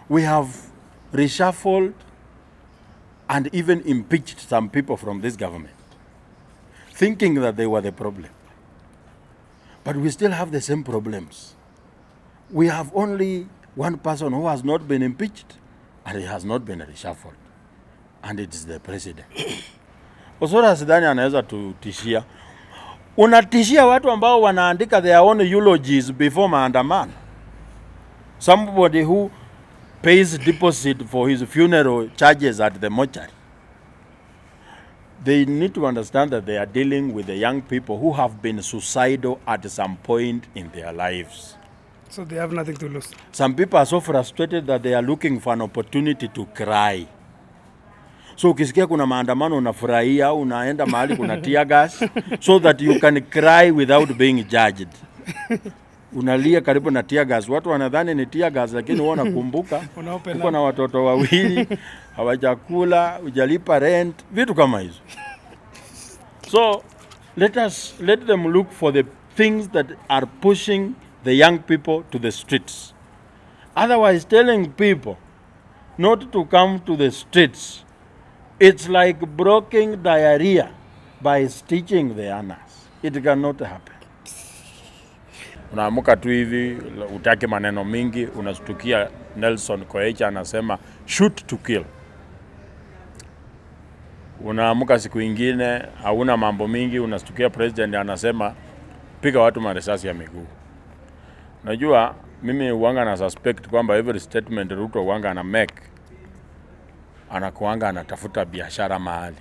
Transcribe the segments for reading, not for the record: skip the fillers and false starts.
We have reshuffled and even impeached some people from this government, thinking that they were the problem. But we still have the same problems. We have only one person who has not been impeached, and he has not been reshuffled, and it is the president. Osora sidhani anaweza tutishia. Unatishia watu ambao wanaandika their own eulogies before maandamano. Somebody who pays deposit for his funeral charges at the mortuary. They need to understand that they are dealing with the young people who have been suicidal at some point in their lives. So they have nothing to lose. Some people are so frustrated that they are looking for an opportunity to cry. So ukisikia kuna maandamano unafurahia, unaenda mahali kuna tear gas so that you can cry without being judged. Unalia karibu na tear gas. Watu wanadhani ni tear gas, lakini wao nakumbuka uko na watoto wawili, hawajakula, hujalipa rent, vitu kama hizo. So let them look for the things that are pushing the young people to the streets. Otherwise, telling people not to come to the streets, it's like broken diarrhea by stitching the anus. It cannot happen. Unaamuka tu hivi, utake maneno mingi, unastukia Nelson Koecha anasema shoot to kill. Unaamuka siku ingine, hauna mambo mingi, unastukia president anasema piga watu marisasi ya miguu. Najua mimi uwanga na suspect kwamba every statement RUTO uwanga ana make, anakuanga anatafuta biashara mahali.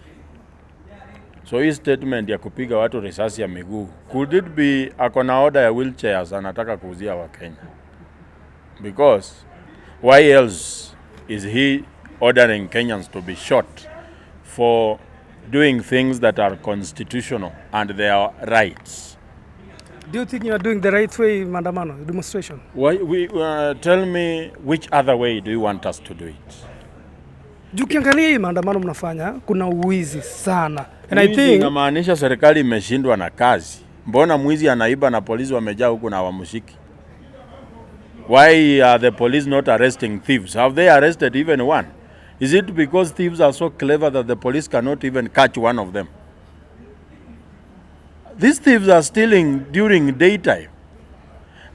So hii statement ya kupiga watu risasi ya miguu, could it be akona order ya wheelchairs anataka kuuzia wa Kenya? Because why else is he ordering Kenyans to be shot for doing things that are constitutional and their rights? Do you think you are doing the right way, maandamano, demonstration? Why tell me which other way do you want us to do it? Ukiangalia hii maandamano mnafanya kuna uwizi sana. And I think inamaanisha serikali imeshindwa na kazi. Mbona mwizi anaiba na polisi wamejaa huku na wamshiki? Why are the police not arresting thieves? Have they arrested even one? Is it because thieves are so clever that the police cannot even catch one of them? These thieves are stealing during daytime.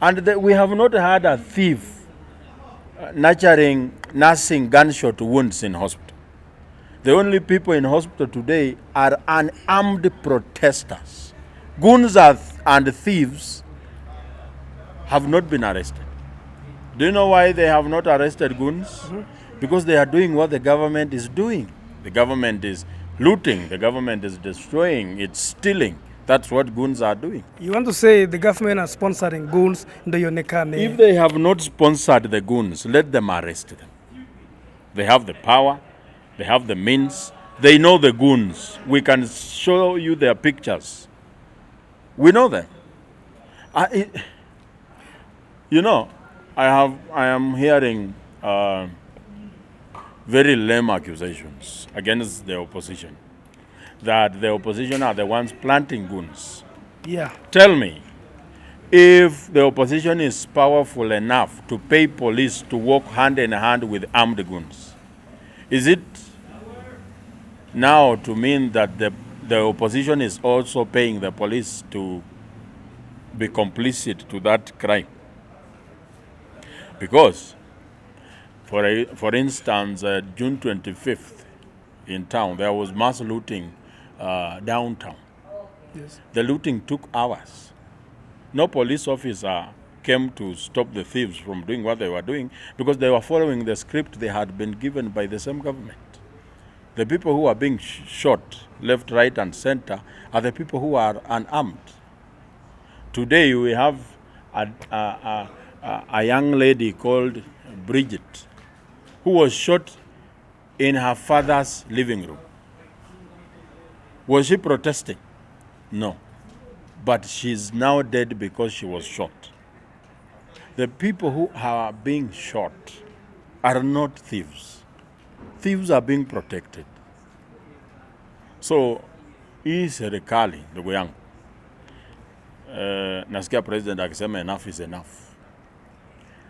And we have not had a thief nursing gunshot wounds in hospital. The only people in hospital today are unarmed protesters. Goons and thieves have not been arrested. Do you know why they have not arrested goons? Mm-hmm. Because they are doing what the government is doing. The government is looting, the government is destroying, it's stealing. That's what goons are doing. You want to say the government are sponsoring goons in the Yonekane? If they have not sponsored the goons, let them arrest them. They have the power, they have the means, they know the goons. We can show you their pictures. We know them. You know, I am hearing very lame accusations against the opposition, that the opposition are the ones planting goons. Yeah. Tell me, if the opposition is powerful enough to pay police to work hand in hand with armed goons, is it now to mean that the opposition is also paying the police to be complicit to that crime? Because, for instance, June 25th in town, there was mass looting downtown. Yes. The looting took hours. No police officer came to stop the thieves from doing what they were doing because they were following the script they had been given by the same government. The people who are being shot left, right, and center are the people who are unarmed. Today we have a young lady called Bridget who was shot in her father's living room. Was she protesting? No. But she's now dead because she was shot. The people who are being shot are not thieves. Thieves are being protected. So, hii serikali, ndugu yangu, nasikia president akisema enough is enough.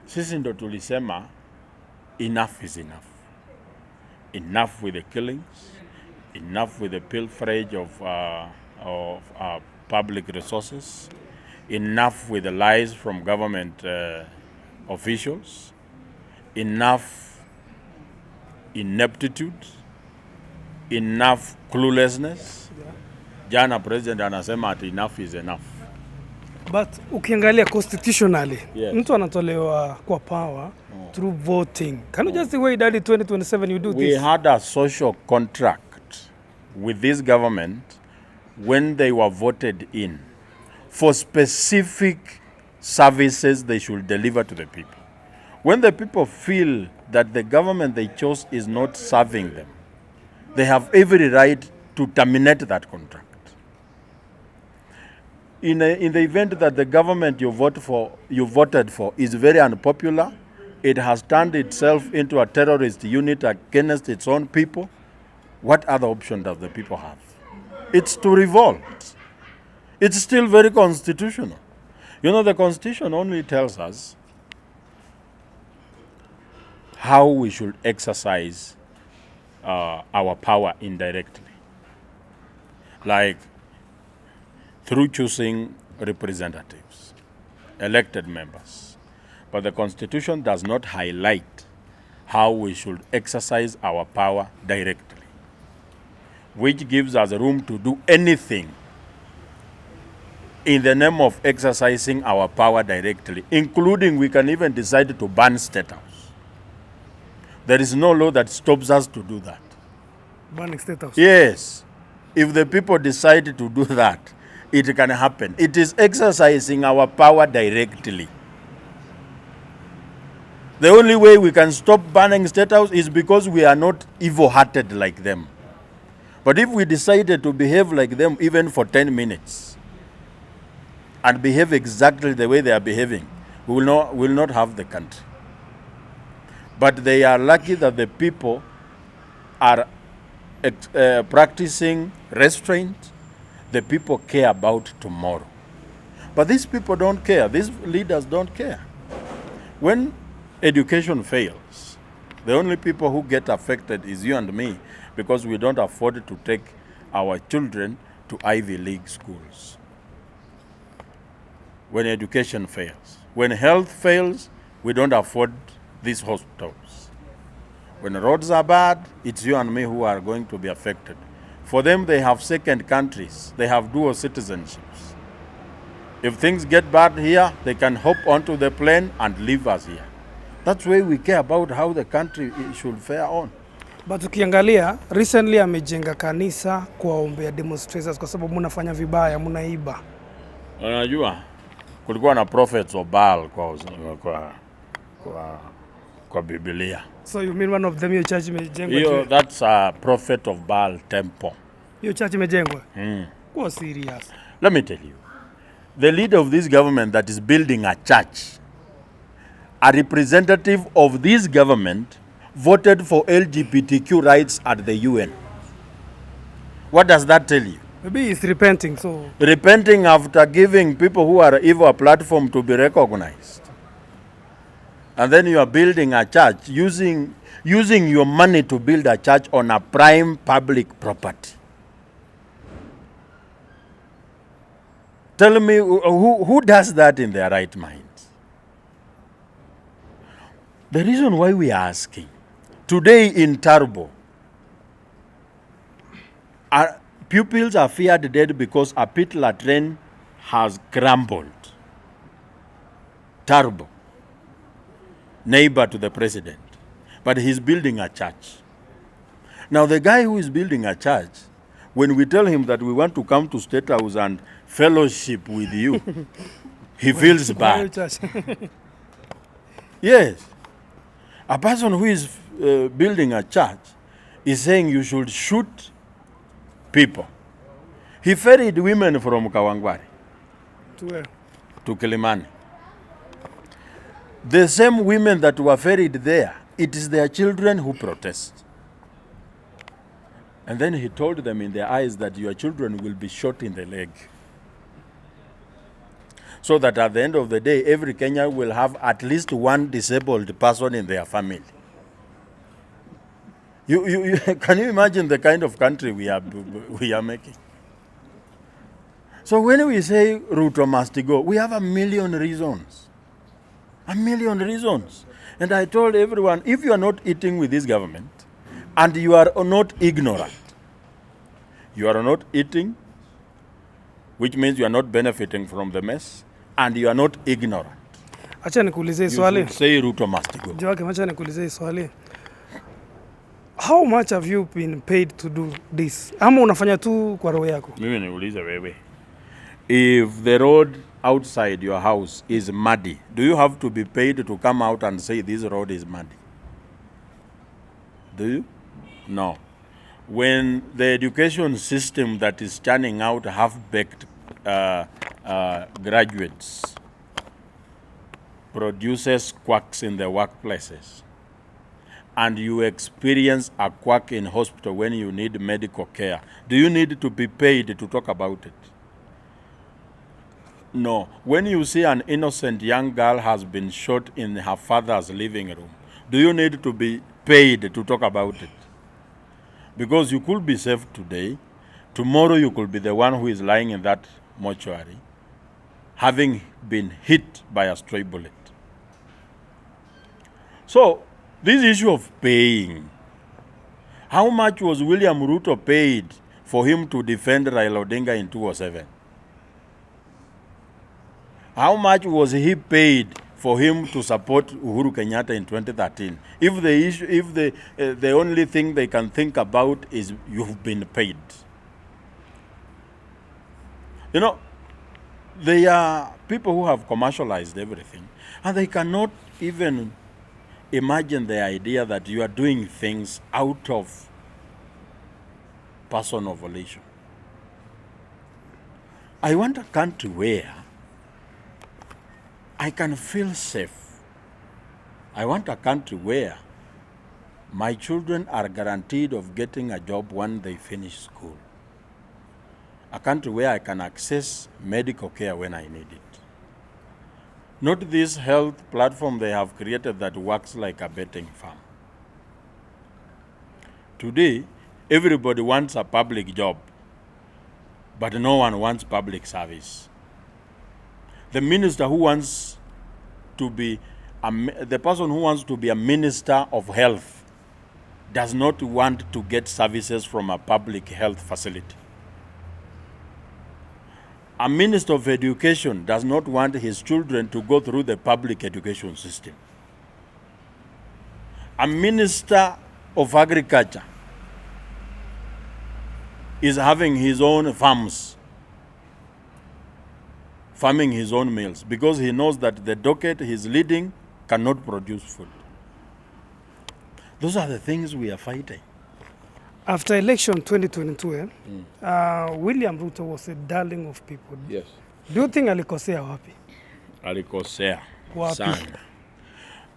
Sisi ndo tulisema enough is enough. Enough with the killings, enough with the pilferage of public resources, enough with the lies from government officials, enough ineptitude, enough cluelessness. Jana president anasema ati enough is enough. But ukiangalia constitutionally, Yes. mtu anatolewa kwa power through voting. Can you just wait that in 2027 you do We this? had a social contract with this government when they were voted in for specific services they should deliver to the people. When the people feel that the government they chose is not serving them, they have every right to terminate that contract. In the event that the government you voted for is very unpopular, it has turned itself into a terrorist unit against its own people, what other option does the people have? It's to revolt. It's still very constitutional. You know, the Constitution only tells us how we should exercise our power indirectly. Like through choosing representatives, elected members. But the Constitution does not highlight how we should exercise our power directly, which gives us room to do anything in the name of exercising our power directly, including we can even decide to ban State House. There is no law that stops us to do that. Banning State House. Yes, if the people decide to do that, it can happen. It is exercising our power directly. The only way we can stop banning State House is because we are not evil-hearted like them. But if we decided to behave like them even for 10 minutes and behave exactly the way they are behaving, we will not have the country. But they are lucky that the people are practicing restraint. The people care about tomorrow. But these people don't care. These leaders don't care. When education fails, the only people who get affected is you and me, because we don't afford to take our children to Ivy League schools. When education fails, when health fails, we don't afford these hospitals. When roads are bad, it's you and me who are going to be affected. For them, they have second countries. They have dual citizenships. If things get bad here, they can hop onto the plane and leave us here. That's why we care about how the country should fare on. But ukiangalia, recently amejenga kanisa kuwaombea demonstrators kwa sababu mnafanya vibaya, mnaiba. Unajua, kulikuwa na prophets of Baal kwa Biblia. So you mean one of them, your church imejengwa? That's a prophet of Baal temple. Your church imejengwa? Go serious. Let me tell you, the leader of this government that is building a church, a representative of this government voted for LGBTQ rights at the UN. What does that tell you? Maybe he's repenting, so... Repenting after giving people who are evil a platform to be recognized. And then you are building a church, using your money to build a church on a prime public property. Tell me, who does that in their right mind? The reason why we are asking, today in Turbo, our pupils are feared dead because a pit latrine has crumbled. Turbo, neighbor to the president, but he's building a church. Now the guy who is building a church, when we tell him that we want to come to State House and fellowship with you, he feels bad. Yes. A person who is building a church is saying you should shoot people. He ferried women from Kawangware To where? to Kilimani. The same women that were ferried there, it is their children who protest. And then he told them in their eyes that your children will be shot in the leg. So that at the end of the day, every Kenyan will have at least one disabled person in their family. Can you imagine the kind of country we are making? So when we say RUTO must go, we have a million reasons. A million reasons. And I told everyone, if you are not eating with this government, and you are not ignorant, you are not eating, which means you are not benefiting from the mess, and you are not ignorant. Acha nikuulize swali. Say RUTO must go. Joake, acha nikuulize swali. How much have you been paid to do this? Ama unafanya tu kwa roho yako? Mimi niulize wewe. If the road outside your house is muddy, do you have to be paid to come out and say this road is muddy? Do you? No. When the education system that is churning out half-baked graduates produces quacks in the workplaces, and you experience a quack in hospital when you need medical care, do you need to be paid to talk about it? No. When you see an innocent young girl has been shot in her father's living room, do you need to be paid to talk about it? Because you could be safe today, tomorrow you could be the one who is lying in that mortuary, having been hit by a stray bullet. So, this issue of paying, how much was William Ruto paid for him to defend Raila Odinga in 2007? How much was he paid for him to support Uhuru Kenyatta in 2013? If the only thing they can think about is you've been paid. You know, there are people who have commercialized everything, and they cannot even imagine the idea that you are doing things out of personal volition. I want a country where I can feel safe. I want a country where my children are guaranteed of getting a job when they finish school. A country where I can access medical care when I need it. Not this health platform they have created that works like a betting farm. Today, everybody wants a public job, but no one wants public service. The minister who wants to be, the person who wants to be a minister of health does not want to get services from a public health facility. A minister of education does not want his children to go through the public education system. A minister of agriculture is having his own farms, farming his own meals, because he knows that the docket he's leading cannot produce food. Those are the things we are fighting. After election 2022, William Ruto was a darling of people. Yes. Do you think alikosea wapi? Alikosea Wapi? sana.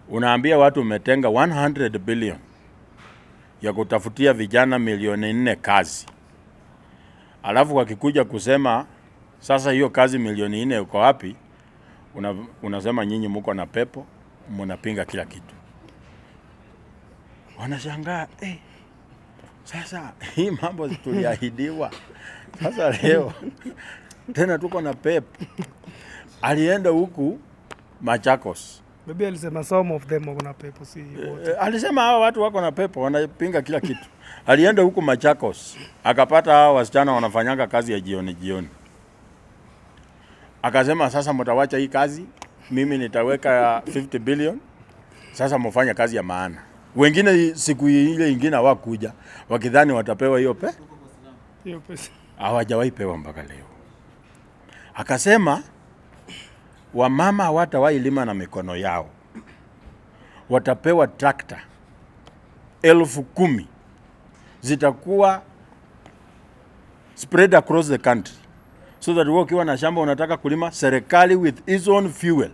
Unaambia watu umetenga 100 billion ya kutafutia vijana milioni 4 kazi. Alafu wakikuja kusema sasa hiyo kazi milioni 4 uko wapi? Unasema nyinyi mko na pepo, mnapinga kila kitu. Wanashangaa, sasa hii mambo tuliahidiwa. Sasa leo tena tuko na pepo. Alienda huku Machakos. Maybe alisema some of them wako na pepo, si wote. Alisema hao watu wako na pepo, wanapinga kila kitu. Alienda huku Machakos, akapata hao wasichana wanafanyanga kazi ya jioni. Akasema sasa mtawacha hii kazi, mimi nitaweka 50 billion. Sasa mfanya kazi ya maana. Wengine siku ile nyingine hawakuja, wakidhani watapewa hiyo pesa. Hawajawahi pewa mpaka leo. Akasema wamama hawatawahi lima na mikono yao. Watapewa tractor 10,000 zitakuwa spread across the country, so that wewe ukiwa na shamba unataka kulima, serikali with its own fuel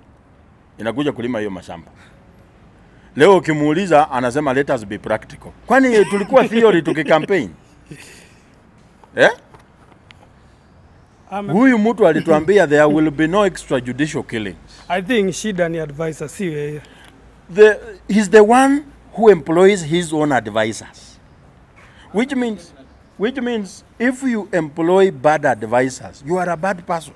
inakuja kulima hiyo mashamba. Leo ukimuuliza anasema let us be practical. Kwani tulikuwa theory tukikampaign? Huyu mtu alituambia there will be no extrajudicial killings. I think shida ni advisor, si yeye. He's the one who employs his own advisors. Which means if you employ bad advisors, you are a bad person.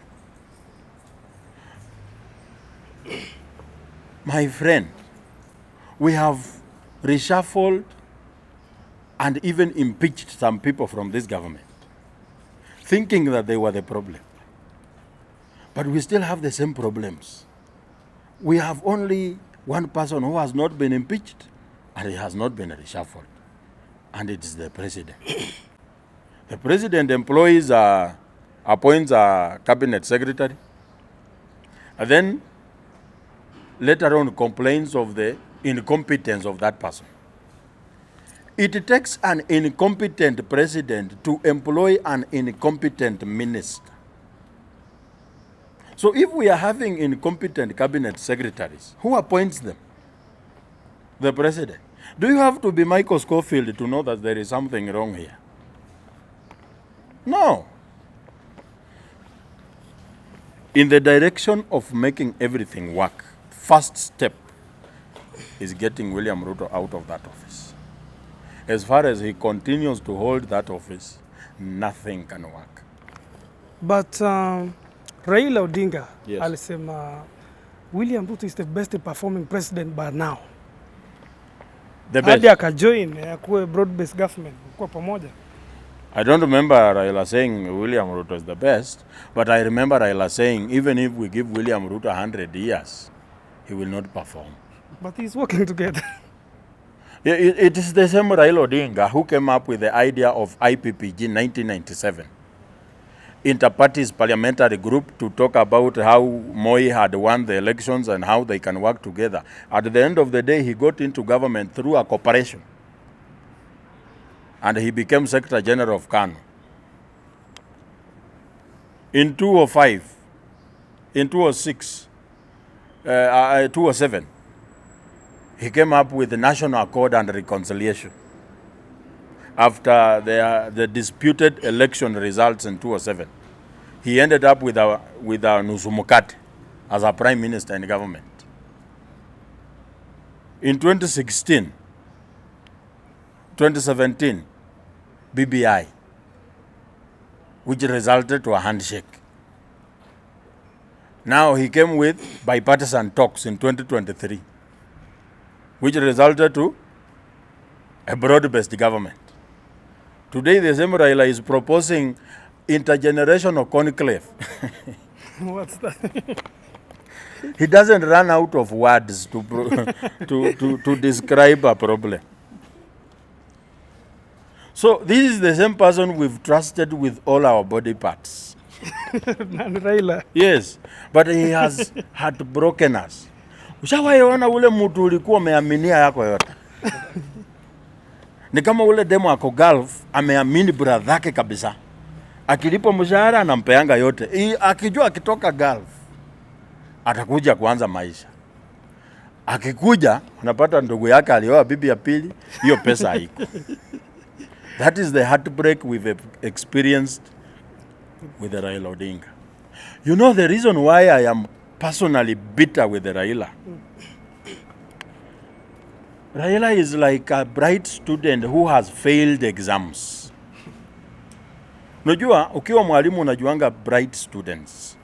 My friend, we have reshuffled and even impeached some people from this government, thinking that they were the problem. But we still have the same problems. We have only one person who has not been impeached, and he has not been reshuffled, and it is the president. The president appoints a cabinet secretary, and then later on complains of the incompetence of that person. It takes an incompetent president to employ an incompetent minister. So if we are having incompetent cabinet secretaries, who appoints them? The president. Do you have to be Michael Scofield to know that there is something wrong here? No. In the direction of making everything work, first step is getting William Ruto out of that office. As far as he continues to hold that office, nothing can work. But Raila Odinga, Yes, alisema William Ruto is the best performing president by now. the Hadi best. akajoin akuwe broad-based government kwa pamoja. I don't remember Raila saying William Ruto is the best, but I remember Raila saying even if we give William Ruto 100 years, he will not perform. But he's working together. Yeah, it is the same Raila Odinga who came up with the idea of IPPG in 1997. Inter-parties parliamentary group to talk about how Moi had won the elections and how they can work together. At the end of the day, he got into government through a cooperation. And he became Secretary General of KANU. In 2005, in 2006, 2007, he came up with the National Accord and Reconciliation after the disputed election results in 2007. He ended up with a Nusumukati as a prime minister in government. In 2017, BBI, which resulted to a handshake. Now he came with bipartisan talks in 2023, which resulted to a broad-based government. Today, the same Raila is proposing intergenerational conclave. What's that? He doesn't run out of words to describe a problem. So this is the same person we've trusted with all our body parts. Nani Raila? Yes, but he has heartbroken us. Ushawahi ule mtu ulikuwa umeaminia yako yote. Ni kama ule demo ako Gulf ameamini brother yake kabisa. Akilipo mshahara anampeanga yote. Akijua akitoka Gulf atakuja kuanza maisha. Akikuja anapata ndugu yake alioa bibi ya pili, hiyo pesa haiko. That is the heartbreak we've experienced with the Raila Odinga. You know the reason why I am personally bitter with the Raila? Raila is like a bright student who has failed exams. Unajua, ukiwa mwalimu unajuanga bright students.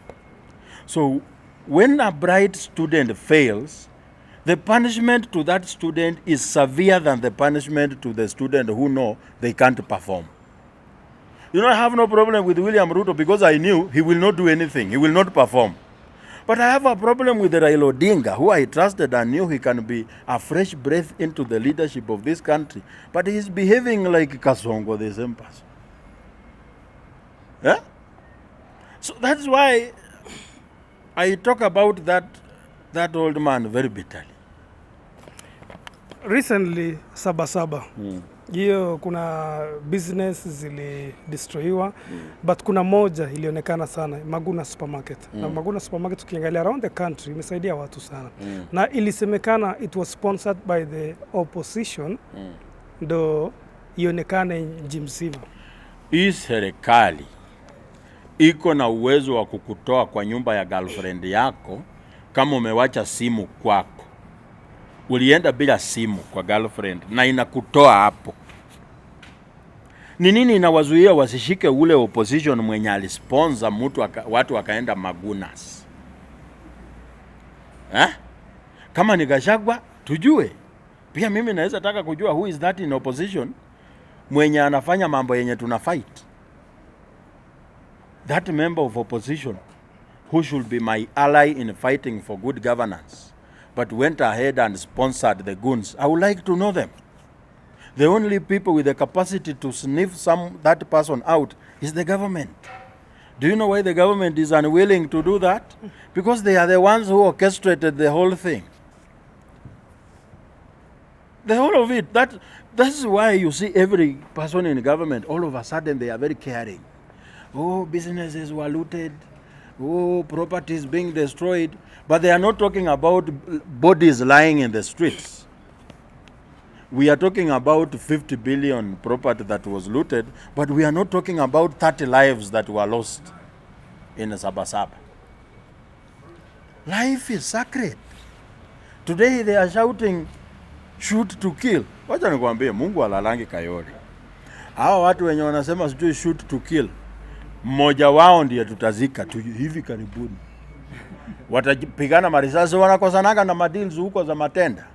So, when a bright student fails, the punishment to that student is severe than the punishment to the student who know they can't perform. You know, I have no problem with William Ruto because I knew he will not do anything. He will not perform. But I have a problem with the Raila Odinga, who I trusted and knew he can be a fresh breath into the leadership of this country. But he's behaving like Kasongo, the same person. Yeah? So that's why I talk about that old man very bitterly. Recently, Sabasaba. Hiyo kuna business zilidestroyiwa, but kuna moja ilionekana sana, Maguna Supermarket. Na Maguna Supermarket ukiangalia around the country imesaidia watu sana. Na ilisemekana it was sponsored by the opposition, ndo ionekane nchi mzima. Hii serikali iko na uwezo wa kukutoa kwa nyumba ya girlfriend yako kama umewacha simu kwako. Ulienda bila simu kwa girlfriend na inakutoa hapo. Ni nini inawazuia wasishike ule opposition mwenye alisponsor watu wakaenda magunas? Kama ni Gachagua tujue. Pia mimi naweza taka kujua who is that in opposition mwenye anafanya mambo yenye tuna fight. That member of opposition who should be my ally in fighting for good governance but went ahead and sponsored the goons. I would like to know them. The only people with the capacity to sniff that person out is the government. Do you know why the government is unwilling to do that? Because they are the ones who orchestrated the whole thing. The whole of it. That's why you see every person in government, all of a sudden they are very caring. Oh, businesses were looted. Oh, properties being destroyed. But they are not talking about bodies lying in the streets. We are talking about 50 billion property that was looted, but we are not talking about 30 lives that were lost in Sabasaba. Life is sacred. Today they are shouting, shoot to kill. Wacha nikwambie, Mungu alalangi Kayole. Hao watu wenye wanasema sijui shoot to kill, mmoja wao ndiye tutazika tu hivi karibuni. Watapigana marisasi, wanakosanaga na madeals huko za matenda.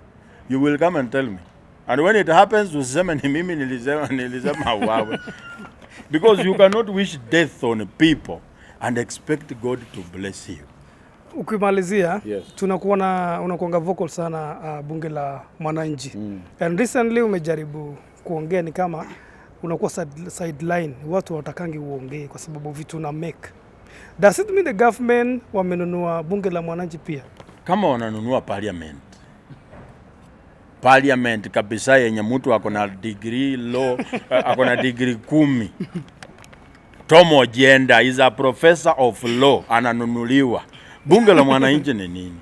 You will come and tell me. And when it happens, usiseme ni mimi nilisema wawe. Because you cannot wish death on people and expect God to bless you. Ukimalizia, yes. Unakuanga vocal sana bunge la mwananchi. And recently umejaribu kuongea ni kama unakuwa sideline, watu watakangi uongee kwa sababu vitu na make. Does it mean the government wamenunua bunge la mwananchi pia? Kama wananunua parliament kabisa yenye mtu akona degree law, akona degree 10. Tom Ojienda is a professor of law, ananunuliwa. Bunge la mwananchi ni nini?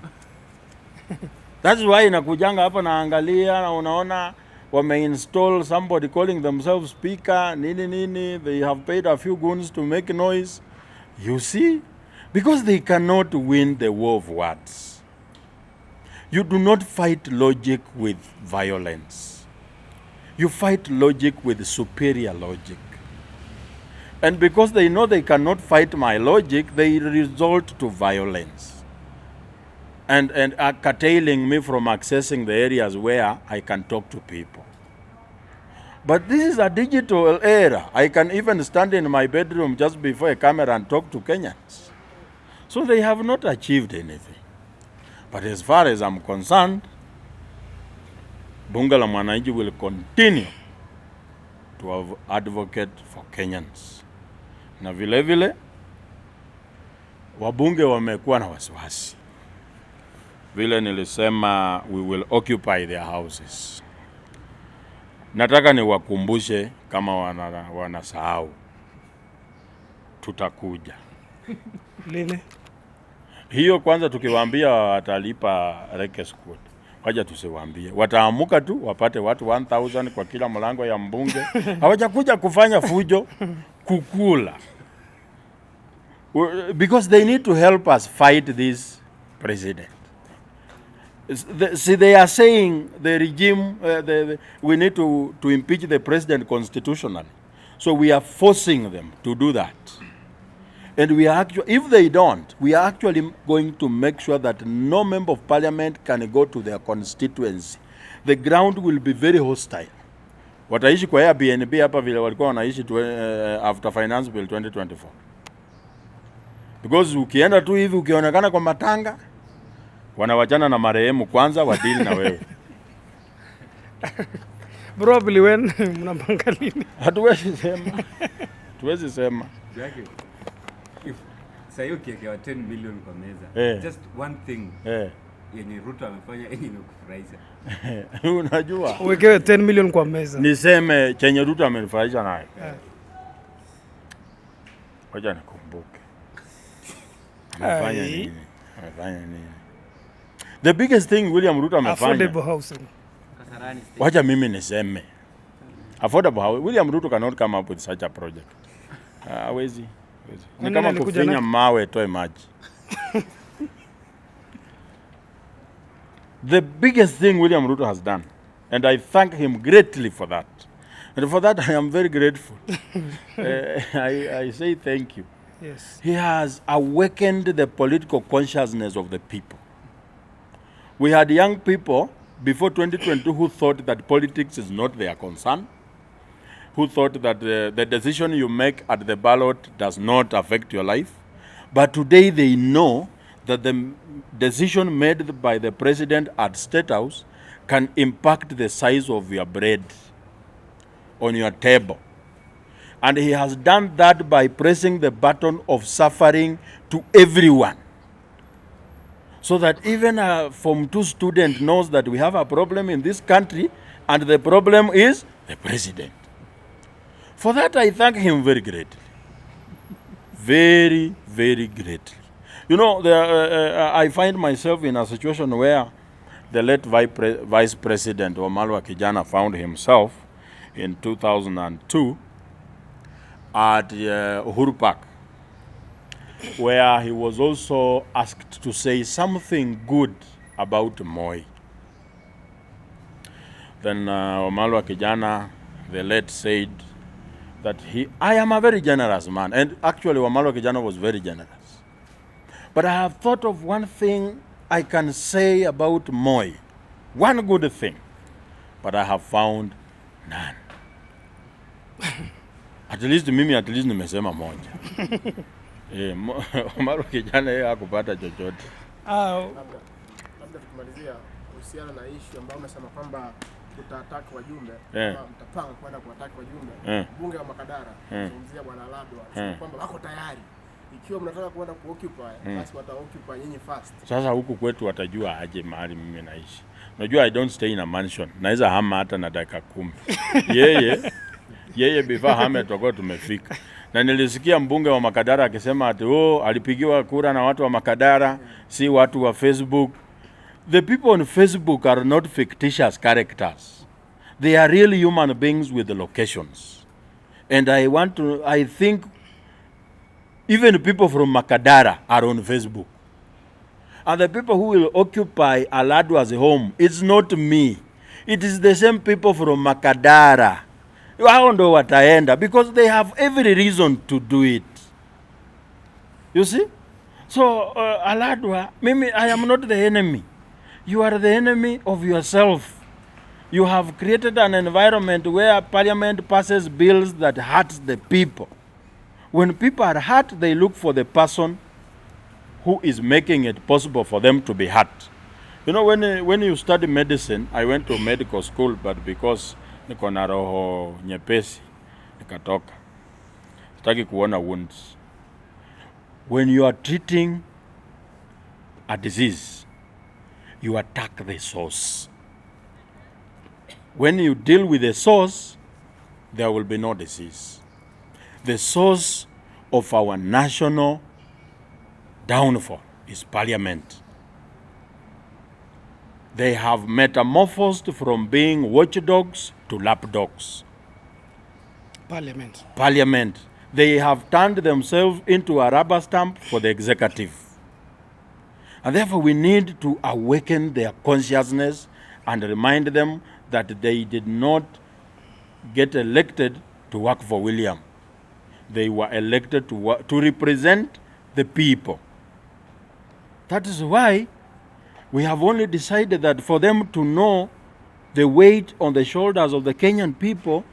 That's why nakujanga hapa naangalia na unaona wameinstall somebody calling themselves speaker, nini, they have paid a few goons to make noise. You see? Because they cannot win the war of words. You do not fight logic with violence. You fight logic with superior logic. And because they know they cannot fight my logic, they resort to violence. And are curtailing me from accessing the areas where I can talk to people. But this is a digital era. I can even stand in my bedroom just before a camera and talk to Kenyans. So they have not achieved anything. But as far as I'm concerned, Bunge la Mwananchi will continue to advocate for Kenyans. Na vile vile, wabunge wamekuwa na wasiwasi. Vile nilisema, we will occupy their houses. Nataka niwakumbushe kama wanasahau. Tutakuja. Lini? Hiyo kwanza tukiwaambia watalipa rekes code. Waja tusiwaambie. Wataamuka tu wapate watu 1000 kwa kila mlango ya mbunge. Hawajakuja kufanya fujo, kukula. Because they need to help us fight this president. See, they are saying the regime, we need to impeach the president constitutionally. So we are forcing them to do that. And we are actually, if they don't, we are actually going to make sure that no member of parliament can go to their constituency. The ground will be very hostile. Wataishi kwa Airbnb hapa vile walikuwa wanaishi after finance bill 2024. Because ukienda tu hivi ukionekana kwa matanga, wanawachana na marehemu kwanza wadili na wewe. Probably when mnapanga lini? Hatuwezi sema. If sayo kiakewa 10 million kwa meza, just one thing yenye RUTO amefanya yenye imekufurahisha. Unajua? Uwekewe 10 million kwa meza. Niseme chenye RUTO amenifurahisha naye. Wacha nikumbuke. Amefanya nini? The biggest thing William RUTO amefanya. Affordable housing. Wacha mimi niseme. Affordable housing. William RUTO cannot come up with such a project. Hawezi. Ni kama kufinya mawe toe maji. The biggest thing William RUTO has done, and I thank him greatly for that, And for that, I am very grateful. I say thank you. Yes. He has awakened the political consciousness of the people. We had young people before 2022 who thought that politics is not their concern, who thought that the decision you make at the ballot does not affect your life. But today they know that the decision made by the president at State House can impact the size of your bread on your table. And he has done that by pressing the button of suffering to everyone. So that even a Form 2 student knows that we have a problem in this country, and the problem is the president. For that, I thank him very greatly. Very, very greatly. You know, I find myself in a situation where the late Vice President Wamalwa Kijana found himself in 2002 at Uhuru Park, where he was also asked to say something good about Moi. Then Wamalwa Kijana, the late, said that I am a very generous man. And actually, Wamalwa Kijana was very generous. But I have thought of one thing I can say about Moi. One good thing. But I have found none. At least nimesema moja. Wamalwa Kijana yeye hakupata chochote. Labda tukimalizia kuhusiana na issue ambayo umesema kwamba utaataki wajumbe, mtapanga kwenda kuataki wajumbe. Bunge wa Makadara, zungumzia bwana Ladwa, kwamba wako tayari. Ikiwa mnataka kwenda kuoccupy, basi wataoccupy nyinyi first. Sasa huku kwetu watajua aje mahali mimi naishi. Unajua I don't stay in a mansion. Naweza hama hata na dakika 10. Yeye before hame tutakuwa tumefika. Na nilisikia mbunge wa Makadara akisema ati alipigiwa kura na watu wa Makadara, si watu wa Facebook. The people on Facebook are not fictitious characters. They are real human beings with locations. And I think even people from Makadara are on Facebook. And the people who will occupy Aladwa's home, it's not me. It is the same people from Makadara. Wao ndo wataenda because they have every reason to do it. You see? So, Aladwa, I am not the enemy. You are the enemy of yourself. You have created an environment where parliament passes bills that hurt the people. When people are hurt, they look for the person who is making it possible for them to be hurt. You know, when you study medicine, I went to medical school, but because niko na roho nyepesi, nikatoka. Sitaki kuona wounds. When you are treating a disease, you attack the source. When you deal with the source, there will be no disease. The source of our national downfall is parliament. They have metamorphosed from being watchdogs to lapdogs. Parliament. They have turned themselves into a rubber stamp for the executive. And therefore we need to awaken their consciousness and remind them that they did not get elected to work for William. They were elected to represent the people. That is why we have only decided that for them to know the weight on the shoulders of the Kenyan people,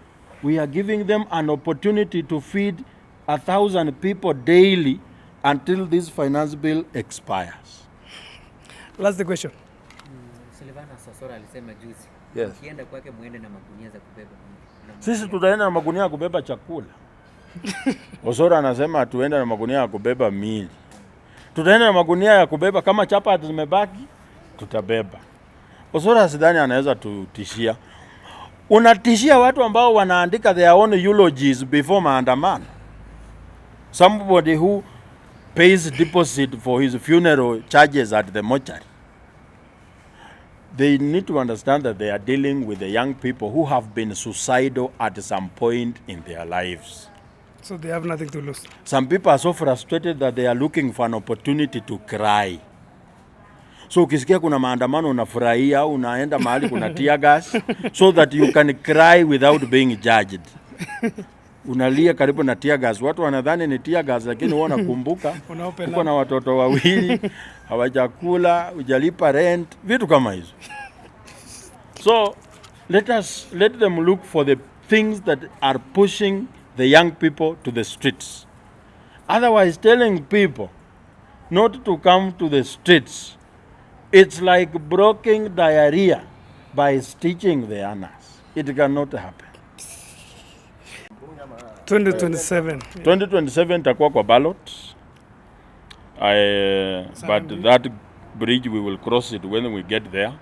we are giving them an opportunity to feed 1,000 people daily until this finance bill expires. Last question. Silvana Sosora alisema juzi. Yes. Kienda kwake muende na magunia za kubeba. Sisi tutaenda na magunia ya kubeba chakula. Osora anasema tuenda na magunia ya kubeba mili. Tutaenda na magunia ya kubeba kama chapati zimebaki, tutabeba. Osora sidhani anaweza tutishia. Unatishia watu ambao wanaandika their own eulogies before maandamano. Somebody who pays deposit for his funeral charges at the mortuary. They need to understand that they are dealing with the young people who have been suicidal at some point in their lives. So they have nothing to lose. Some people are so frustrated that they are looking for an opportunity to cry. So ukisikia kuna maandamano unafurahia, unaenda mahali kuna tear gas so that you can cry without being judged. Unalia karibu na tear gas. Watu wanadhani ni tear gas, lakini wewe unakumbuka uko na watoto wawili, hawajakula, hujalipa rent, vitu kama hizo. So let them look for the things that are pushing the young people to the streets. Otherwise, telling people not to come to the streets, it's like broken diarrhea by stitching the anus. It cannot happen. 2027 takuwa kwa ballot. But that bridge we will cross it when we get there.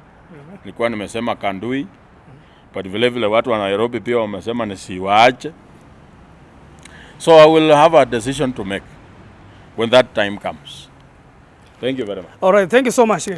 Nilikuwa nimesema Kandui, but vile watu wa Nairobi pia wamesema nisiwaache. So I will have a decision to make when that time comes. Thank you very much. All right, thank you so much.